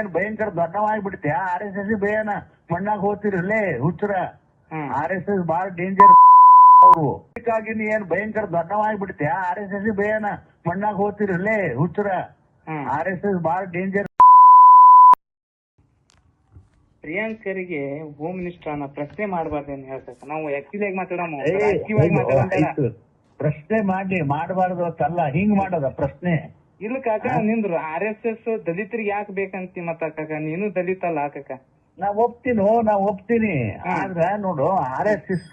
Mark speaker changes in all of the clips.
Speaker 1: ಏನ್ ಭಯಂಕರ ದೊಡ್ಡವಾಗ್ಬಿಡ್ತೀಯ RSS ಭಯನ ಮಣ್ಣಾಗ ಹೋಗ್ತಿರಲ್ಲೇ ಹುಚ್ಚರ RSS ಬಾಳ ಡೇಂಜರ್ ಅವರು ಅದಕ್ಕಾಗಿ ನೀ ಏನ್ ಭಯಂಕರ ದೊಡ್ಡವಾಗ್ಬಿಡ್ತೀಯ RSS ಭಯನ ಮಣ್ಣಾಗ ಹೋಗ್ತಿರಲ್ಲೇ ಹುಚ್ಚರ RSS ಬಾಳ ಡೇಂಜರ್.
Speaker 2: ಪ್ರಿಯಾಂಕರಿಗೆ ಹೋಮ್ ಮಿನಿಸ್ಟರ್ ಅನ್ನೋ ಪ್ರಶ್ನೆ ಮಾಡಬಾರ್ದೇನು ಹೇಳ್ತಕ್ಕ ನಾವು ಆಕ್ಚುಲಿ ಮಾತಾಡೋಣ
Speaker 1: ಪ್ರಶ್ನೆ ಮಾಡಬಾರ್ದು ಅಂತಲ್ಲ ಹಿಂಗ್ ಮಾಡೋದ ಪ್ರಶ್ನೆ
Speaker 2: ಇಲ್ಲ ಕಾಕ ನಿಂದ್ರು RSS ದಲಿತರಿಗೆ ಯಾಕೆ ಬೇಕಂತಿ ಮತ್ತ ಕಾಕ ನೀನು ದಲಿತ ಅಲ್ಲ ಕಾಕ
Speaker 1: ನಾ ಒಪ್ತೀನಿ ಆದ್ರ ನೋಡು RSS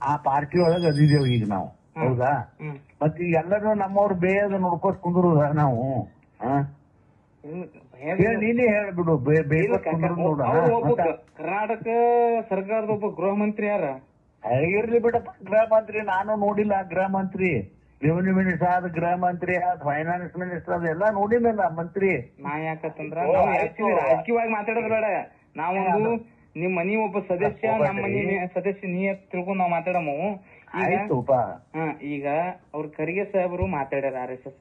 Speaker 1: ಆ ಪಾರ್ಟಿ ಒಳಗ ಅದಿದೇವ್ ಈಗ ನಾವು ಹೌದಾ ಮತ್ ಈಗ ಎಲ್ಲರೂ ನಮ್ಮವ್ರು ಬೇಯದ ನೋಡ್ಕೋತ ಕುಂದ್ರುದ ನಾವು ನೀನೇ ಹೇಳ್ಬಿಡು
Speaker 2: ಕರ್ನಾಟಕ ಸರ್ಕಾರದ ಒಬ್ಬ ಗೃಹ ಮಂತ್ರಿ ಯಾರ
Speaker 1: ಇರ್ಲಿ ಬಿಡಪ್ಪ ಗೃಹ ಮಂತ್ರಿ ನಾನು ನೋಡಿಲ್ಲ ಗೃಹ ಮಂತ್ರಿ ರೆವಿನ್ಯೂ ಮಿನಿಸ್ಟರ್ ಆದ ಗೃಹ ಮಂತ್ರಿ ಆದ ಫೈನಾನ್ಸ್ ಮಿನಿಸ್ಟರ್ ಅದ ಎಲ್ಲಾ ನೋಡಿನಲ್ಲ ಮಂತ್ರಿ.
Speaker 2: ನಾ ಯಾಕಂದ್ರ ರಾಜಕೀಯವಾಗಿ ಮಾತಾಡೋದ್ ಬೇಡ ನಾವೊಂದು ನಿಮ್ ಮನಿ ಒಬ್ಬ ಸದಸ್ಯ ನಮ್ಮ ಮನಿ ಸದಸ್ಯ ನೀ ತಿಳ್ಕೊಂಡ್ ನಾವ್ ಮಾತಾಡಮು. ಈಗ ಅವ್ರ ಖರ್ಗೆ ಸಾಹೇಬರು ಮಾತಾಡ್ಯಾರ RSS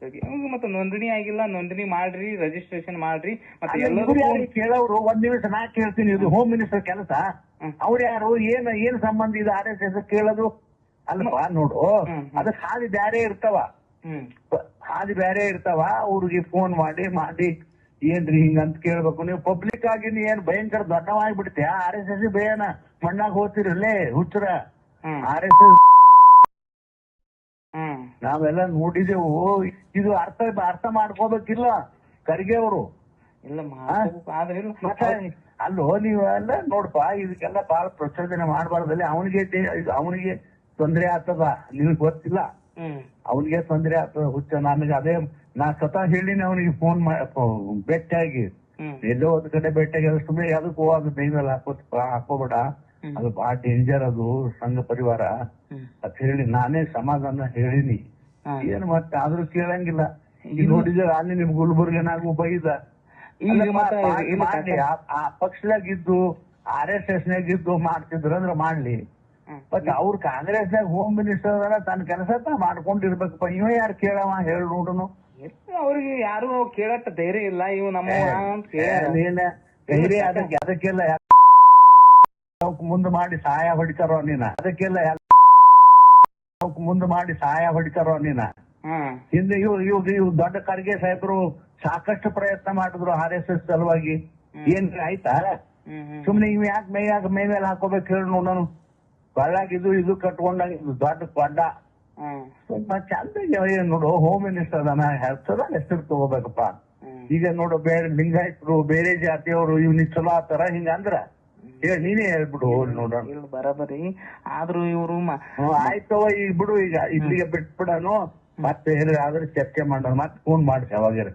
Speaker 2: ಮತ್ತೆ ನೋಂದಣಿ ಆಗಿಲ್ಲ, ನೋಂದಣಿ ಮಾಡ್ರಿ, ರಿಜಿಸ್ಟ್ರೇಷನ್ ಮಾಡ್ರಿ ಮತ್ತೆ ಎಲ್ಲರೂ
Speaker 1: ಕೇಳೋರು. ಒಂದ್ ನಿಮಿಷ ನಾ ಕೇಳ್ತೀನಿ, ಇದು ಹೋಮ್ ಮಿನಿಸ್ಟರ್ ಕೆಲಸ. ಅವ್ರ ಯಾರು ಏನ್ ಸಂಬಂಧ ಇದು RSS ಕೇಳೋದು? ಅಲ್ಲಪ್ಪ ನೋಡು, ಅದಕ್ ಹಾದಿ ಬ್ಯಾರೆ ಇರ್ತಾವ ಅವ್ರಿಗೆ ಫೋನ್ ಮಾಡಿ ಏನ್ರಿ ಹಿಂಗಂತ ಕೇಳ್ಬೇಕು. ನೀವು ಪಬ್ಲಿಕ್ ಆಗಿ ನೀ ಏನ್ ಭಯಂಕರ ದೊಡ್ಡವಾಗ್ಬಿಡ್ತೀಯ RSS ಭಯನ ಮಣ್ಣಾಗ ಹೋಗ್ತಿರಲ್ಲೇ ಹುಚ್ಚರ RSS ನಾವೆಲ್ಲ ನೋಡಿದೆವು. ಇದು ಅರ್ಥ ಮಾಡ್ಕೋಬೇಕಿಲ್ಲ ಖರ್ಗೆ ಅವರು. ಅಲ್ಲೋ ನೀವೆಲ್ಲ ನೋಡ್ಪಾ, ಇದಕ್ಕೆಲ್ಲ ಬಹಳ ಪ್ರಚೋದನೆ ಮಾಡಬಾರ್ದಲ್ಲಿ. ಅವನಿಗೆ ತೊಂದ್ರೆ ಆಗ್ತದ, ನಿನಗ್ ಗೊತ್ತಿಲ್ಲ. ಅವನಿಗೆ ತೊಂದ್ರೆ ಆಗ್ತದ ಹುಚ್ಚ. ನನಗೆ ಅದೇ ನಾ ಸ್ವತಃ ಹೇಳಿನಿ ಅವನಿಗೆ ಫೋನ್ ಭೇಟಿಯಾಗಿ, ಎಲ್ಲೋ ಒಂದ್ ಕಡೆ ಭೇಟಿಯಾಗಿ ಸುಮ್ಮನೆ ಅದಕ್ಕೆ ಹೋಗೋದು ಮೈಮೇಲೆ ಹಾಕೋಬೇಡ, ಅದು ಬಹಳ ಡೇಂಜರ್, ಅದು ಸಂಘ ಪರಿವಾರ ಅಂತ ಹೇಳಿ ನಾನೇ ಸಮಾಧಾನ ಹೇಳಿನಿ. ಏನ್ ಮತ್ತೆ ಆದ್ರೂ ಕೇಳಂಗಿಲ್ಲ. ಈಗ ನೋಡಿದ್ರೆ ಅಲ್ಲಿ ನಿಮ್ ಗುಲ್ಬರ್ಗನಾಗೂ ಬೈದ ಆ ಪಕ್ಷದಾಗಿದ್ದು RSSನಾಗಿದ್ದು ಮಾಡ್ತಿದ್ರು ಮಾಡ್ಲಿ. ಬಟ್ ಅವ್ರ ಕಾಂಗ್ರೆಸ್ನಾಗ ಹೋಮ್ ಮಿನಿಸ್ಟರ್ ಅದನ್ನ ತನ್ನ ಕೆಲಸ ಮಾಡ್ಕೊಂಡಿರ್ಬೇಕಪ್ಪ. ಇವ ಯಾರು ಕೇಳವ ಹೇಳಿ ನೋಡುನು.
Speaker 2: ಅವ್ರಿಗೆ ಯಾರು ಕೇಳತ್ತ ಧೈರ್ಯ ಇಲ್ಲ. ಇವ್ ನಮ್ಮ
Speaker 1: ಧೈರ್ಯ ಅದಕ್ಕೆಲ್ಲ ಮುಂದೆ ಮಾಡಿ ಸಹಾಯ ಹೊಡಿತಾರೋ ನೀನ, ಅದಕ್ಕೆಲ್ಲ ಮುಂದೆ ಮಾಡಿ ಸಹಾಯ ಹೊಡಿತಾರೋ ನೀನ. ಹಿಂದೆ ಇವ್ ದೊಡ್ಡ ಖರ್ಗೆ ಸಾಹೇಬರು ಸಾಕಷ್ಟು ಪ್ರಯತ್ನ ಮಾಡಿದ್ರು RSS ಸಲುವಾಗಿ. ಏನ್ ಆಯ್ತಾ? ಸುಮ್ನೆ ಇವ್ ಯಾಕೆ ಮೈ ಮೇಲೆ ಹಾಕೋಬೇಕು ಹೇಳಿ ನೋಡೋನು. ಬಳ್ಳಾಗಿದ್ದು ಇದು ಕಟ್ಕೊಂಡಾಗ ದೊಡ್ಡ ಕೊಡ್ಡ ಚಂದ ನೋಡು. ಹೋಮ್ ಮಿನಿಸ್ಟರ್ ಅದಾನ, ಹೆಸರು ತಗೋಬೇಕಪ್ಪ. ಈಗ ನೋಡು, ಬೇರೆ ಲಿಂಗಾಯತರು ಬೇರೆ ಜಾತಿಯವರು ಇವ್ನಿಗೆ ಚಲೋ ಆತಾರ ಹಿಂಗ ಅಂದ್ರ ನೀನೇ ಹೇಳ್ಬಿಡು ನೋಡೋಣ.
Speaker 2: ಬರಬರಿ ಆದ್ರೂ ಇವ್ರು
Speaker 1: ಆಯ್ತವ ಈಗ ಬಿಡು, ಈಗ ಇಲ್ಲಿಗೆ ಬಿಟ್ಬಿಡನು. ಮತ್ತೆ ಆದ್ರೆ ಚರ್ಚೆ ಮಾಡೋಣ. ಮತ್ತೆ ಫೋನ್ ಮಾಡ್ಸಿ ಅವಾಗ.